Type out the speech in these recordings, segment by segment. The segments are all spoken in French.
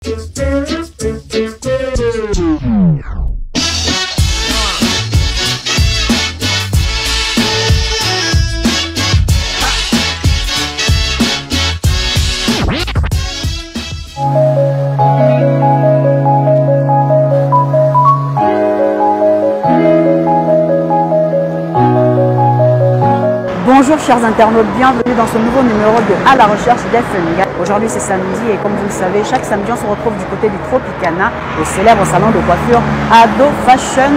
Bonjour chers internautes, bienvenue dans ce nouveau numéro de À la recherche des Fun. Aujourd'hui c'est samedi et comme vous le savez, chaque samedi on se retrouve du côté du Tropicana, au célèbre salon de coiffure Ado Fashion.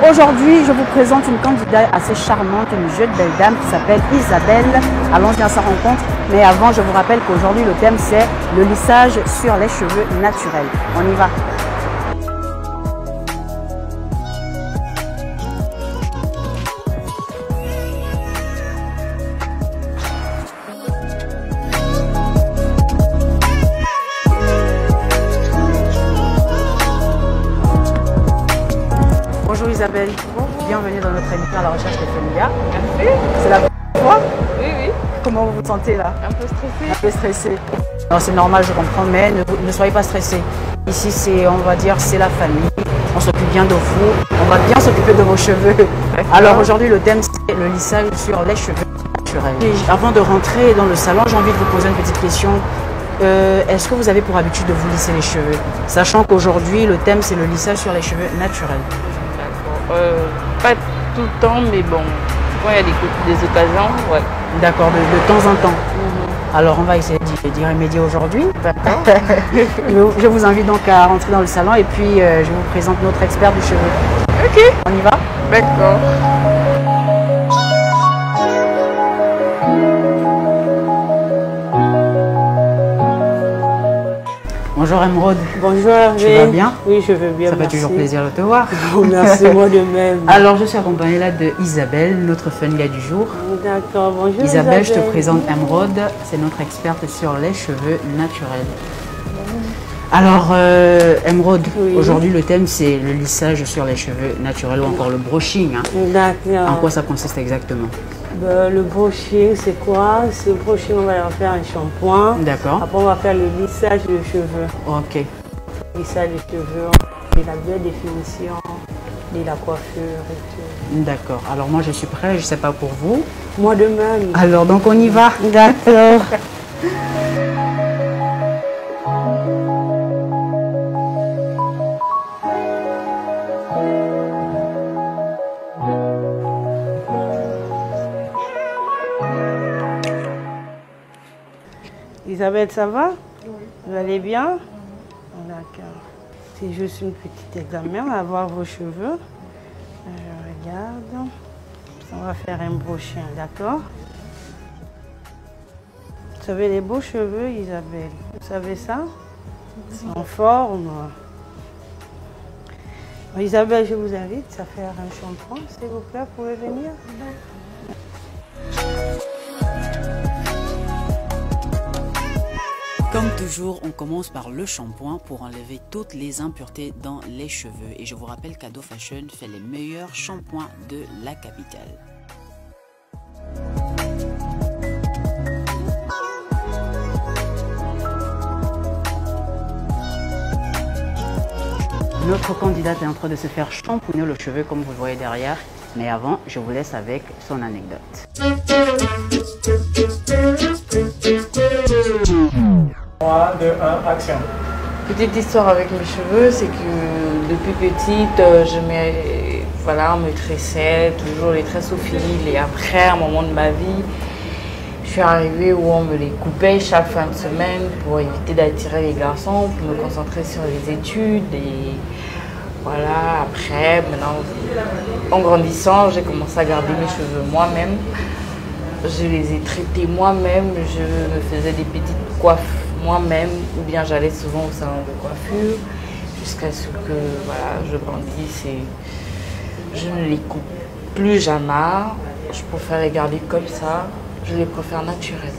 Aujourd'hui je vous présente une candidate assez charmante, une jeune belle dame qui s'appelle Isabelle. Allons-y à sa rencontre, mais avant je vous rappelle qu'aujourd'hui le thème c'est le lissage sur les cheveux naturels. On y va. Bonjour Isabelle, bienvenue dans notre émission À la recherche des Fun. Merci. C'est la première fois? Oui, oui. Comment vous vous sentez là? Un peu stressée. Un peu stressée. Alors c'est normal, je comprends, mais ne soyez pas stressés. Ici c'est, on va dire, c'est la famille. On s'occupe bien de vous, on va bien s'occuper de vos cheveux. Alors aujourd'hui le thème c'est le lissage sur les cheveux naturels. Et avant de rentrer dans le salon, j'ai envie de vous poser une petite question. Est-ce que vous avez pour habitude de vous lisser les cheveux? Sachant qu'aujourd'hui le thème c'est le lissage sur les cheveux naturels. Pas tout le temps, mais bon, quand il y a des occasions, ouais. D'accord, de temps en temps. Alors on va essayer d'y remédier aujourd'hui. D'accord. Je vous invite donc à rentrer dans le salon et puis je vous présente notre expert du cheveu. Ok. On y va? D'accord. Bonjour Emeraude. Bonjour Hervé. Tu vas bien? Oui, je veux bien. Ça fait merci. toujours plaisir de te voir. Merci, moi de même. Alors je suis accompagnée là de Isabelle, notre funga du jour. D'accord, bonjour Isabelle, je te présente Emeraude, c'est notre experte sur les cheveux naturels. Alors Emeraude, Oui. aujourd'hui le thème c'est le lissage sur les cheveux naturels ou encore le brushing. Hein. D'accord. En quoi ça consiste exactement? Le brushing, c'est quoi? C'est le brushing, on va leur faire un shampoing. D'accord. Après, on va faire le lissage de cheveux. Ok. Lissage de cheveux, de la belle définition, de la coiffure et tout. D'accord. Alors moi je suis prête, je ne sais pas pour vous. Moi de même. Alors donc on y va. D'accord. Isabelle, ça va? Oui. Vous allez bien? D'accord. C'est juste une petite examen, on va voir vos cheveux. Je regarde. On va faire un brushing, d'accord? Vous savez, les beaux cheveux, Isabelle, vous savez ça? C'est en forme. Isabelle, je vous invite à faire un shampoing, s'il vous plaît, vous pouvez venir? Comme toujours, on commence par le shampoing pour enlever toutes les impuretés dans les cheveux. Et je vous rappelle qu'Ado Fashion fait les meilleurs shampoings de la capitale. Notre candidate est en train de se faire shampooiner le cheveu comme vous le voyez derrière. Mais avant, je vous laisse avec son anecdote. 3, 2, 1, action. Petite histoire avec mes cheveux, c'est que depuis petite, on me tressait, toujours les tresses au fil. Et après, à un moment de ma vie, je suis arrivée où on me les coupait chaque fin de semaine pour éviter d'attirer les garçons, pour me concentrer sur les études. Et voilà, après, maintenant, en grandissant, j'ai commencé à garder mes cheveux moi-même. Je les ai traités moi-même, je me faisais des petites coiffes moi-même, ou bien j'allais souvent au salon de coiffure, jusqu'à ce que voilà, je grandisse et je ne les coupe plus jamais. Je préfère les garder comme ça, je les préfère naturels.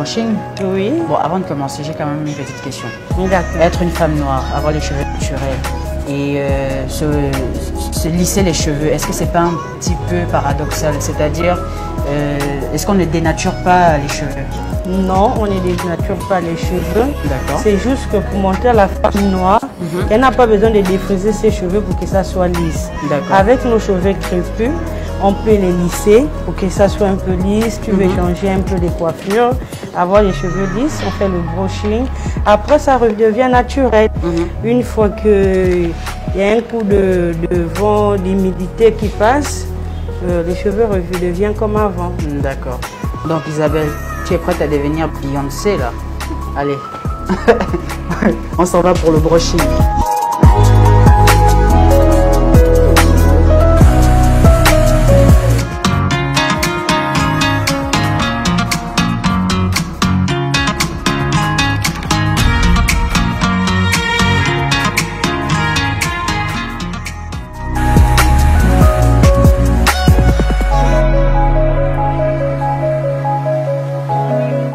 brushing. Oui. Bon, avant de commencer, j'ai quand même une petite question. D'accord. Être une femme noire, avoir les cheveux naturels et se lisser les cheveux, est-ce que c'est pas un petit peu paradoxal? C'est-à-dire, est-ce qu'on ne dénature pas les cheveux? Non, on ne dénature pas les cheveux. D'accord. C'est juste que pour montrer à la femme noire, elle n'a pas besoin de défriser ses cheveux pour que ça soit lisse. D'accord. Avec nos cheveux crépus, on peut les lisser pour que ça soit un peu lisse. Tu veux changer un peu les coiffures, avoir les cheveux lisses, on fait le brushing. Après, ça redevient naturel. Une fois qu'il y a un coup de vent, d'humidité qui passe, les cheveux redeviennent comme avant. D'accord. Donc Isabelle, tu es prête à devenir Beyoncé là? Allez, on s'en va pour le brushing.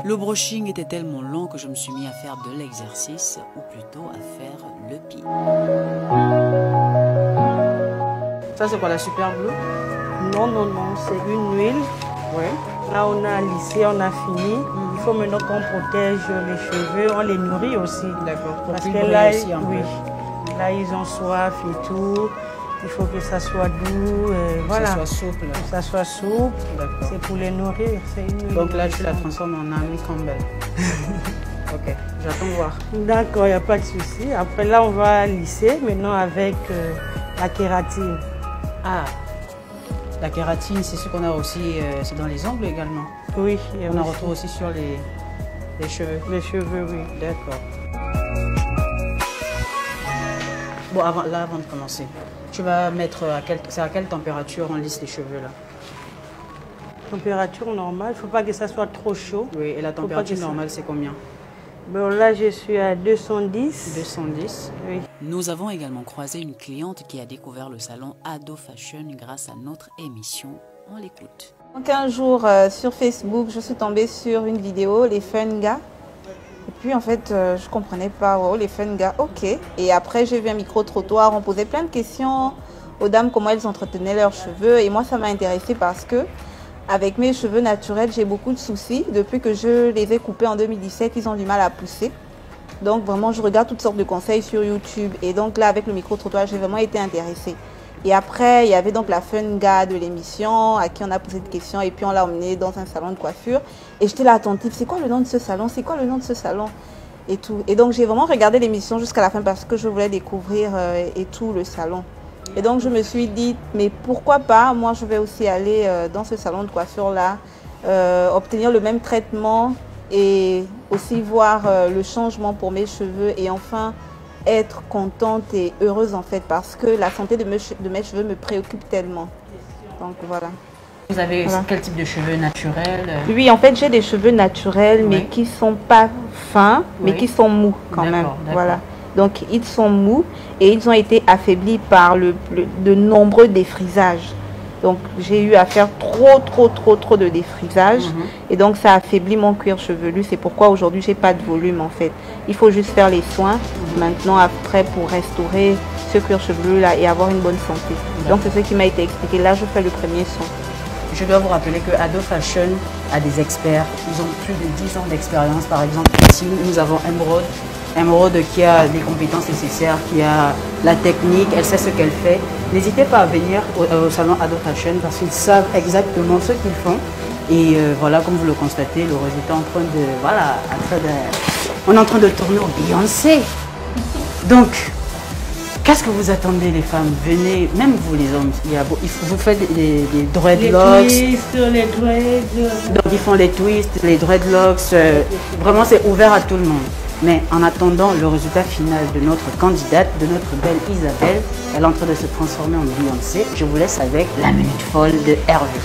Le brushing était tellement long que je me suis mis à faire de l'exercice, ou plutôt à faire le pied. Ça c'est quoi, la super glue? Non, non, non, c'est une huile. Oui. Là, on a lissé, on a fini. Il faut maintenant qu'on protège les cheveux, on les nourrit aussi. D'accord. Parce que là, oui, là, ils ont soif et tout. Il faut que ça soit doux. Voilà. Que ça soit souple. Que ça soit souple. D'accord. C'est pour les nourrir. Donc là, tu la transformes en Naomi Campbell. Ok, j'attends de voir. D'accord, il n'y a pas de souci. Après, là, on va lisser maintenant avec la kératine. Ah, la kératine, c'est ce qu'on a aussi, c'est dans les ongles également. Oui. On en retrouve aussi sur les cheveux. Les cheveux, oui. D'accord. Bon, avant de commencer, tu vas mettre c'est à quelle température on lisse les cheveux là? Température normale, il ne faut pas que ça soit trop chaud. Oui, et la température normale, c'est combien? Bon, là, je suis à 210. 210. Oui. Nous avons également croisé une cliente qui a découvert le salon Ado Fashion grâce à notre émission. On l'écoute. Donc un jour sur Facebook, je suis tombée sur une vidéo, les fun gars. Et puis en fait, je comprenais pas, oh les fun gars, ok. Et après, j'ai vu un micro-trottoir, on posait plein de questions aux dames, comment elles entretenaient leurs cheveux. Et moi, ça m'a intéressée parce que avec mes cheveux naturels, j'ai beaucoup de soucis. Depuis que je les ai coupés en 2017, ils ont du mal à pousser. Donc vraiment, je regarde toutes sortes de conseils sur YouTube. Et donc là, avec le micro-trottoir, j'ai vraiment été intéressée. Et après, il y avait donc la fun gars de l'émission à qui on a posé des questions. Et puis on l'a emmenée dans un salon de coiffure. Et j'étais là attentive, c'est quoi le nom de ce salon? C'est quoi le nom de ce salon? Et tout. Et donc j'ai vraiment regardé l'émission jusqu'à la fin parce que je voulais découvrir et tout le salon. Et donc je me suis dit, mais pourquoi pas, moi je vais aussi aller dans ce salon de coiffure-là, obtenir le même traitement et aussi voir le changement pour mes cheveux et enfin être contente et heureuse en fait parce que la santé de mes cheveux me préoccupe tellement. Donc voilà. Vous avez quel type de cheveux naturels? Oui, en fait j'ai des cheveux naturels mais qui ne sont pas fins, mais qui sont mous quand même. Voilà. Donc ils sont mous et ils ont été affaiblis par de nombreux défrisages. Donc j'ai eu à faire trop de défrisage et donc ça affaiblit mon cuir chevelu. C'est pourquoi aujourd'hui j'ai pas de volume en fait. Il faut juste faire les soins maintenant après pour restaurer ce cuir chevelu là et avoir une bonne santé. Donc c'est ce qui m'a été expliqué. Là je fais le premier soin. Je dois vous rappeler que Ado Fashion a des experts. Ils ont plus de 10 ans d'expérience. Par exemple ici nous avons Emeraude qui a les compétences nécessaires, qui a la technique, elle sait ce qu'elle fait. N'hésitez pas à venir au salon Ado Fashion parce qu'ils savent exactement ce qu'ils font. Et voilà, comme vous le constatez, le résultat on est en train de tourner au Beyoncé. Donc, qu'est-ce que vous attendez les femmes? Venez, même vous les hommes, vous faites des dreadlocks. Les dreadlocks. Donc ils font les twists, les dreadlocks. Vraiment, c'est ouvert à tout le monde. Mais en attendant le résultat final de notre candidate, de notre belle Isabelle, elle est en train de se transformer en Beyoncé. Je vous laisse avec la minute folle de Hervé.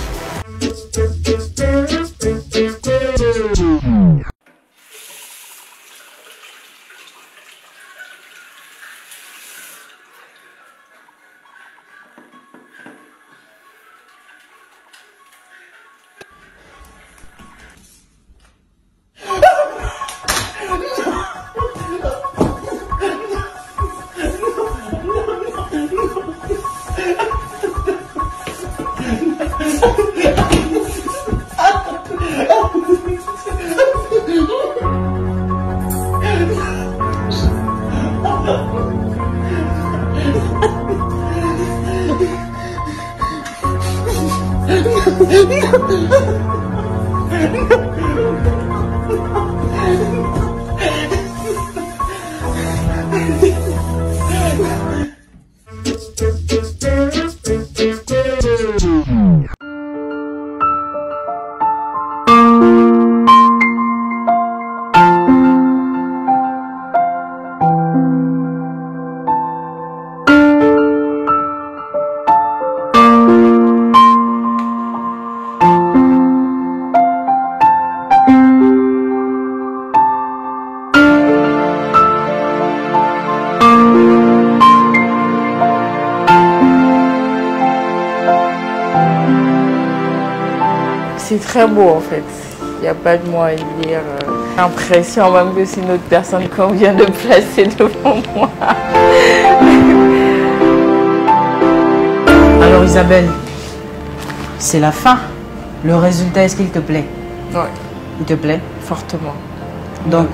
C'est très beau en fait, il n'y a pas de mots à dire. J'ai l'impression même que c'est une autre personne qu'on vient de placer devant moi. Alors Isabelle, c'est la fin. Le résultat, est-ce qu'il te plaît? Ouais. Il te plaît? Fortement. Donc,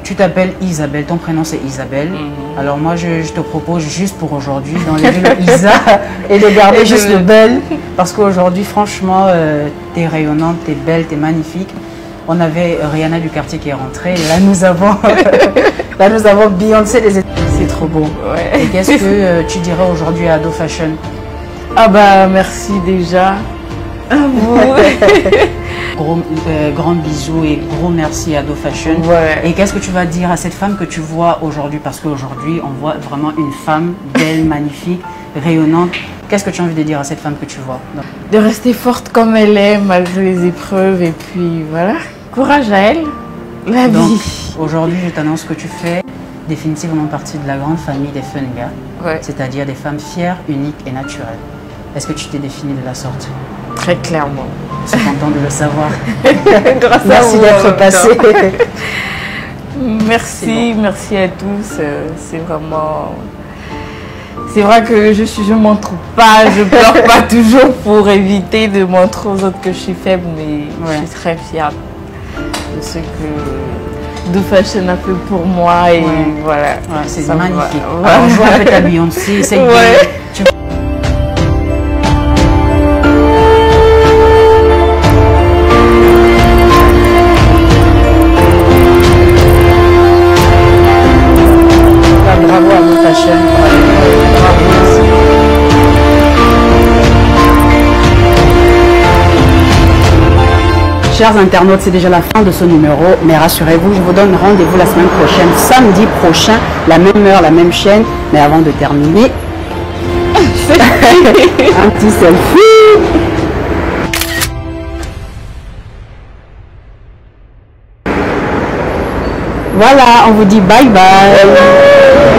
tu t'appelles Isabelle, ton prénom c'est Isabelle. Alors moi, je te propose juste pour aujourd'hui d'enlever le Isa et de garder juste le Belle. Parce qu'aujourd'hui, franchement, t'es rayonnante, t'es belle, t'es magnifique. On avait Rihanna du quartier qui est rentrée. Et là, nous avons Beyoncé des États-Unis. C'est trop beau. Ouais. Et qu'est-ce que tu dirais aujourd'hui à Ado Fashion? Ah bah merci déjà à vous. Grand bisous et gros merci à Ado Fashion. Ouais. Et qu'est-ce que tu vas dire à cette femme que tu vois aujourd'hui? Parce qu'aujourd'hui, on voit vraiment une femme belle, magnifique, rayonnante. Qu'est-ce que tu as envie de dire à cette femme que tu vois? De rester forte comme elle est malgré les épreuves et puis voilà, courage à elle, la Donc, vie. aujourd'hui, je t'annonce que tu fais définitivement partie de la grande famille des Funga, Ouais. c'est-à-dire des femmes fières, uniques et naturelles. Est-ce que tu t'es définie de la sorte? Très clairement. Je suis contente de le savoir. Grâce à Merci vous, en d'être même passé. Merci, merci à tous. C'est vraiment... C'est vrai que je montre pas, je pleure pas toujours pour éviter de montrer aux autres que je suis faible, mais je suis très fière de ce que Ado Fashion a fait pour moi et voilà. Ouais, c'est Ça me va. magnifique. Ouais. Alors, joue avec ta Beyoncé, essaye de... Ouais. tu- Bravo à Ado Fashion. Bravo aussi. Chers internautes, c'est déjà la fin de ce numéro, mais rassurez-vous, je vous donne rendez-vous la semaine prochaine, samedi prochain, la même heure, la même chaîne. Mais avant de terminer, un petit selfie. Voilà, on vous dit bye bye.